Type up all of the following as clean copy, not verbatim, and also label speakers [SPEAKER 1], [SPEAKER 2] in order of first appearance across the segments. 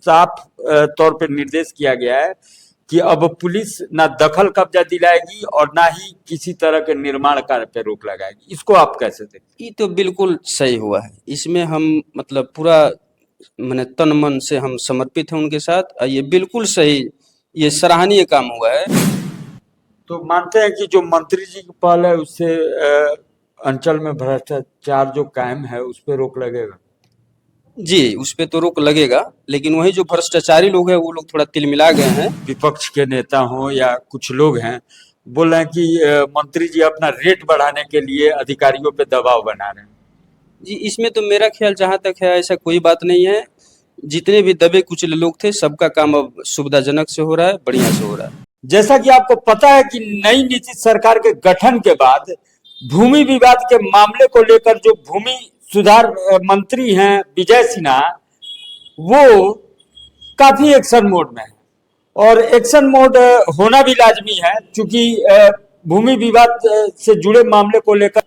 [SPEAKER 1] साफ तौर पे निर्देश किया गया है कि अब पुलिस ना दखल कब्जा दिलाएगी और ना ही किसी तरह के निर्माण कार्य पे रोक लगाएगी। इसको आप कैसे देखते
[SPEAKER 2] ये तो बिल्कुल सही हुआ है। इसमें हम मतलब पूरा माने तन मन से हम समर्पित हैं उनके साथ, और ये बिल्कुल सही, ये सराहनीय काम हुआ है।
[SPEAKER 1] हैं? तो मानते हैं कि जो मंत्री जी की पहल है उससे अंचल में भ्रष्टाचार जो कायम है उस पे रोक लगेगा।
[SPEAKER 2] जी, उस पे तो रोक लगेगा, लेकिन वही जो भ्रष्टाचारी लोग हैं वो लोग थोड़ा तिलमिला गए हैं।
[SPEAKER 1] विपक्ष के नेता हों या कुछ लोग हैं, बोल रहे हैं कि मंत्री जी अपना रेट बढ़ाने के लिए अधिकारियों पे दबाव बना रहे हैं।
[SPEAKER 2] जी, इसमें तो मेरा ख्याल जहाँ तक है ऐसा कोई बात नहीं है। जितने भी दबे कुचले लोग थे सबका काम अब सुविधाजनक से हो रहा है, बढ़िया से हो रहा है।
[SPEAKER 1] जैसा कि आपको पता है कि नई नीतीश सरकार के गठन के बाद भूमि विवाद के मामले को लेकर जो भूमि सुधार मंत्री हैं विजय सिन्हा, वो काफी एक्शन मोड में है। और एक्शन मोड होना भी लाजमी है, क्योंकि भूमि विवाद से जुड़े मामले को लेकर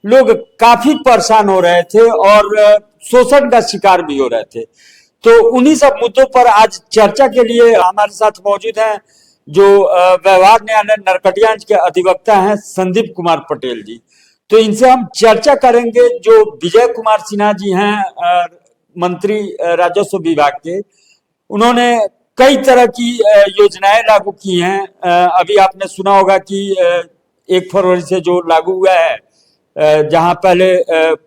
[SPEAKER 1] लोग काफी परेशान हो रहे थे और शोषण का शिकार भी हो रहे थे। तो उन्हीं सब मुद्दों पर आज चर्चा के लिए हमारे साथ मौजूद हैं जो व्यवहार न्यायालय नरकटियागंज के अधिवक्ता हैं संदीप कुमार पटेल जी। तो इनसे हम चर्चा करेंगे जो विजय कुमार सिन्हा जी हैं मंत्री राजस्व विभाग के। उन्होंने कई तरह की योजनाएं लागू की हैं। अभी आपने सुना होगा कि 1 फरवरी से जो लागू हुआ है, जहां पहले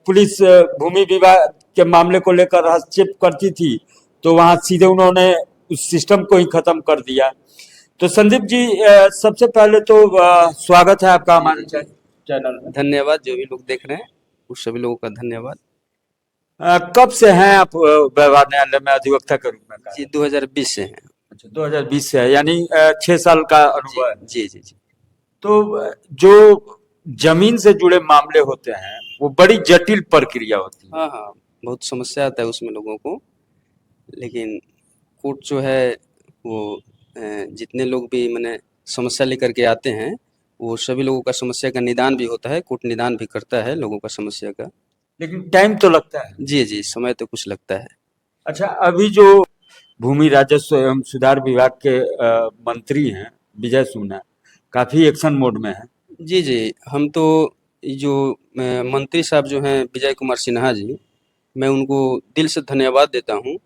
[SPEAKER 1] पुलिस भूमि विवाद के मामले को लेकर हस्तक्षेप करती थी, तो वहां सीधे उन्होंने उस सिस्टम को ही खत्म कर दिया। तो संदीप जी, सबसे पहले तो स्वागत है आपका हमारे चैनल में।
[SPEAKER 2] धन्यवाद, जो भी लोग देख रहे हैं उस सभी लोगों का धन्यवाद।
[SPEAKER 1] कब से हैं आप व्यवहार न्यायालय में अधिवक्ता के रूप में?
[SPEAKER 2] जी, 2020 से हैं।
[SPEAKER 1] अच्छा, 2020 से है, यानी 6 साल का
[SPEAKER 2] जी
[SPEAKER 1] अनुभव है।
[SPEAKER 2] जी जी जी।
[SPEAKER 1] तो जो जमीन से जुड़े मामले होते हैं वो बड़ी जटिल प्रक्रिया होती है।
[SPEAKER 2] हाँ हाँ, बहुत समस्या आता है उसमें लोगों को, लेकिन कोर्ट जो है वो जितने लोग भी मैंने समस्या लेकर के आते हैं वो सभी लोगों का समस्या का निदान भी होता है, कोर्ट निदान भी करता है लोगों का समस्या का।
[SPEAKER 1] लेकिन टाइम तो लगता है।
[SPEAKER 2] जी जी, समय तो कुछ लगता है।
[SPEAKER 1] अच्छा, अभी जो भूमि राजस्व एवं सुधार विभाग के मंत्री हैं विजय सिन्हा, काफी एक्शन मोड में है।
[SPEAKER 2] जी जी, हम तो ये जो मंत्री साहब जो हैं विजय कुमार सिन्हा जी, मैं उनको दिल से धन्यवाद देता हूँ,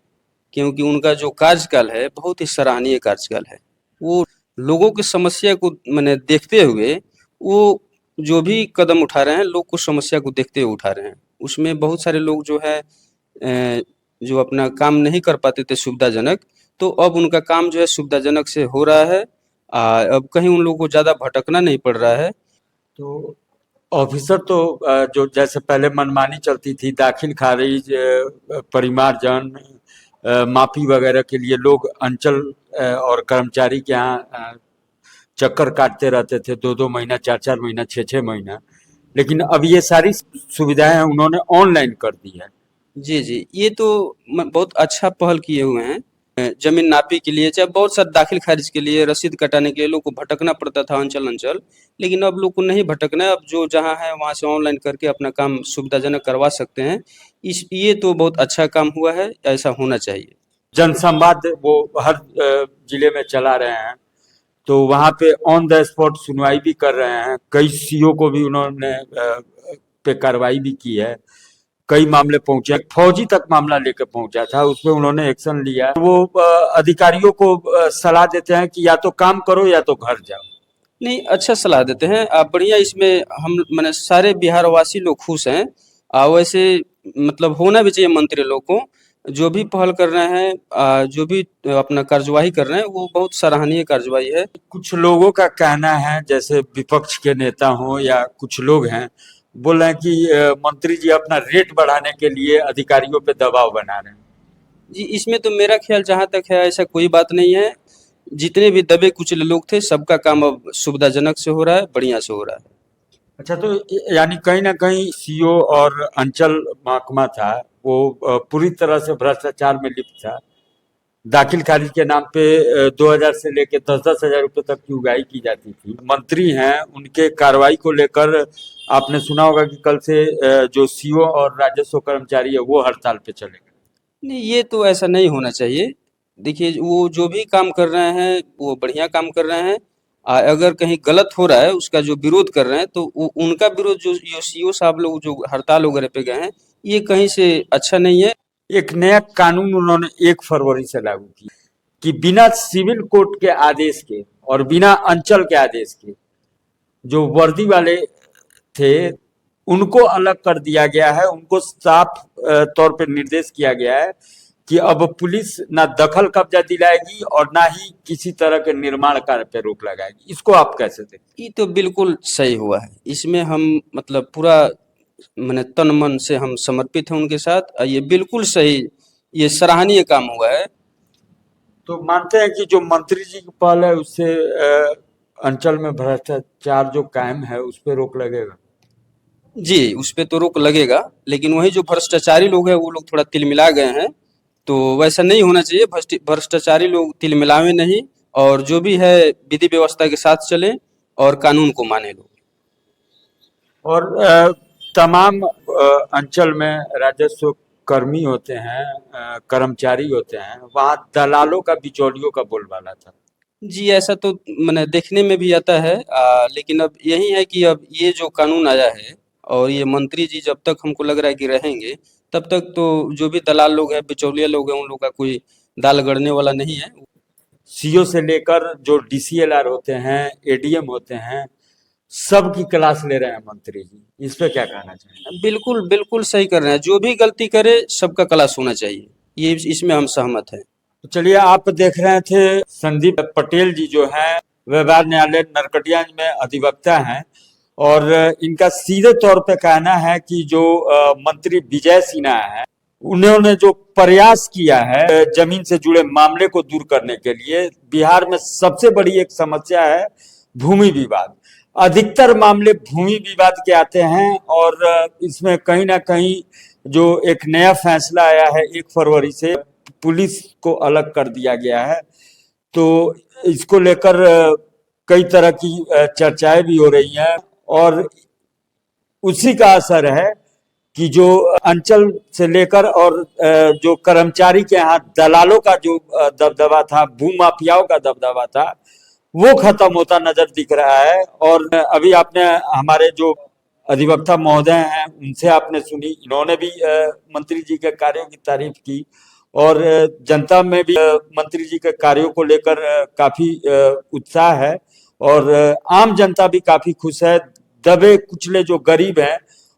[SPEAKER 2] क्योंकि उनका जो कार्यकाल है बहुत ही सराहनीय कार्यकाल है। वो लोगों की समस्या को माने देखते हुए वो जो भी कदम उठा रहे हैं, लोग को समस्या को देखते हुए उठा रहे हैं। उसमें बहुत सारे लोग जो है जो अपना काम नहीं कर पाते थे सुविधाजनक, तो अब उनका काम जो है सुविधाजनक से हो रहा है। अब कहीं उन लोगों को ज़्यादा भटकना नहीं पड़ रहा है।
[SPEAKER 1] तो ऑफिसर तो जो जैसे पहले मनमानी चलती थी, दाखिल खारिज, परिमार्जन, माफी वगैरह के लिए लोग अंचल और कर्मचारी के यहाँ चक्कर काटते रहते थे, 2-2 महीना, 4-4 महीना, 6-6 महीना। लेकिन अब ये सारी सुविधाएं उन्होंने ऑनलाइन कर दी है।
[SPEAKER 2] जी जी, ये तो बहुत अच्छा पहल किए हुए हैं। जमीन नापी के लिए चाहे बहुत सारे दाखिल खारिज के लिए, रसीद कटाने के लिए लोग को भटकना पड़ता था अंचल अंचल, लेकिन अब लोग को नहीं भटकना है। अब जो जहाँ है वहाँ से ऑनलाइन करके अपना काम सुविधाजनक करवा सकते हैं। ये तो बहुत अच्छा काम हुआ है, ऐसा होना चाहिए।
[SPEAKER 1] जनसंवाद वो हर जिले में चला रहे हैं, तो वहाँ पे ऑन द स्पॉट सुनवाई भी कर रहे हैं। कई सीओ को भी उन्होंने पे कार्रवाई भी की है। कई मामले पहुंचे, फौजी तक मामला लेकर पहुंचा था, उसमें उन्होंने एक्शन लिया। वो अधिकारियों को सलाह देते हैं कि या तो काम करो या तो घर जाओ।
[SPEAKER 2] नहीं, अच्छा सलाह देते हैं आप, बढ़िया। इसमें हम मैंने सारे बिहारवासी लोग खुश हैं। वैसे मतलब होना भी चाहिए मंत्री लोग को, जो भी पहल कर रहे हैं, जो भी अपना कार्यवाही कर रहे हैं वो बहुत सराहनीय कार्यवाही है।
[SPEAKER 1] कुछ लोगों का कहना है, जैसे विपक्ष के नेता हों या कुछ लोग हैं, बोल रहे हैं कि मंत्री जी अपना रेट बढ़ाने के लिए अधिकारियों पे दबाव बना रहे हैं।
[SPEAKER 2] जी, इसमें तो मेरा ख्याल जहाँ तक है ऐसा कोई बात नहीं है। जितने भी दबे कुचले लोग थे सबका काम अब सुविधाजनक से हो रहा है, बढ़िया से हो रहा है।
[SPEAKER 1] अच्छा, तो यानी कहीं ना कहीं सीओ और अंचल महकमा था वो पूरी तरह से भ्रष्टाचार में लिप्त था। दाखिल खारिज के नाम पे 2000 से लेके 10-10 हजार रुपए तक की उगाही की जाती थी। मंत्री हैं, उनके कार्रवाई को लेकर आपने सुना होगा कि कल से जो सीओ और राजस्व कर्मचारी है वो हड़ताल पे चले गए।
[SPEAKER 2] नहीं, ये तो ऐसा नहीं होना चाहिए। देखिए वो जो भी काम कर रहे हैं वो बढ़िया काम कर रहे हैं। अगर कहीं गलत हो रहा है उसका जो विरोध कर रहे हैं तो उनका विरोध जो सीओ साहब लोग जो हड़ताल वगैरह पे गए हैं ये कहीं से अच्छा नहीं है।
[SPEAKER 1] एक नया कानून उन्होंने 1 फरवरी से लागू किया कि बिना सिविल कोर्ट के आदेश के और बिना अंचल के आदेश के जो वर्दी वाले थे उनको अलग कर दिया गया है। उनको साफ तौर पे निर्देश किया गया है कि अब पुलिस ना दखल कब्जा दिलाएगी और ना ही किसी तरह के निर्माण कार्य पे रोक लगाएगी। इसको आप कैसे देखते
[SPEAKER 2] ये तो बिल्कुल सही हुआ है। इसमें हम मतलब पूरा माने तन मन से हम समर्पित हैं उनके साथ। ये बिल्कुल सही, ये सराहनीय काम हुआ है।
[SPEAKER 1] तो मानते हैं कि जो मंत्री जी की पहल है उससे अंचल में भ्रष्टाचार जो कायम है उस पर रोक लगेगा?
[SPEAKER 2] जी, उस पे तो रोक लगेगा, लेकिन वही जो भ्रष्टाचारी लोग हैं वो लोग थोड़ा तिलमिला गए हैं, तो वैसा नहीं होना चाहिए। भ्रष्टाचारी लोग तिलमिलावे नहीं और जो भी है विधि व्यवस्था के साथ चले और कानून को माने लोग।
[SPEAKER 1] और तमाम अंचल में राजस्व कर्मी होते हैं, कर्मचारी होते हैं, वहाँ दलालों का बिचौलियों का बोलबाला था।
[SPEAKER 2] जी, ऐसा तो मैंने देखने में भी आता है। लेकिन अब यही है कि अब ये जो कानून आया है और ये मंत्री जी जब तक हमको लग रहा है कि रहेंगे तब तक तो जो भी दलाल लोग हैं, बिचौलिया लोग हैं, उन लोग का कोई दाल गड़ने वाला नहीं है।
[SPEAKER 1] सीओ से लेकर जो डीसीएलआर होते हैं, एडीएम होते हैं, सबकी क्लास ले रहे हैं मंत्री जी। इस पे क्या कहना चाहिए?
[SPEAKER 2] बिल्कुल बिल्कुल सही कर रहे हैं। जो भी गलती करे सबका क्लास होना चाहिए, ये इसमें हम सहमत हैं।
[SPEAKER 1] तो चलिए, आप देख रहे थे संदीप पटेल जी जो हैं व्यवहार न्यायालय नरकटियागंज में अधिवक्ता हैं और इनका सीधे तौर पे कहना है कि जो मंत्री विजय सिन्हा है उन्होंने जो प्रयास किया है जमीन से जुड़े मामले को दूर करने के लिए। बिहार में सबसे बड़ी एक समस्या है भूमि विवाद। अधिकतर मामले भूमि विवाद के आते हैं और इसमें कहीं ना कहीं जो एक नया फैसला आया है 1 फरवरी से, पुलिस को अलग कर दिया गया है। तो इसको लेकर कई तरह की चर्चाएं भी हो रही हैं और उसी का असर है कि जो अंचल से लेकर और जो कर्मचारी के यहाँ दलालों का जो दबदबा था, भूमाफियाओं का दबदबा था, वो खत्म होता नजर दिख रहा है। और अभी आपने हमारे जो अधिवक्ता महोदय हैं उनसे आपने सुनी, इन्होंने भी मंत्री जी के कार्यों की तारीफ की और जनता में भी मंत्री जी के कार्यों को लेकर काफी उत्साह है और आम जनता भी काफी खुश है। दबे कुचले जो गरीब हैं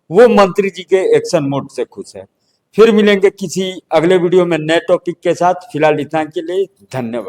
[SPEAKER 1] वो मंत्री जी के एक्शन मोड से खुश है। फिर मिलेंगे किसी अगले वीडियो में नए टॉपिक के साथ। फिलहाल इतना के लिए धन्यवाद।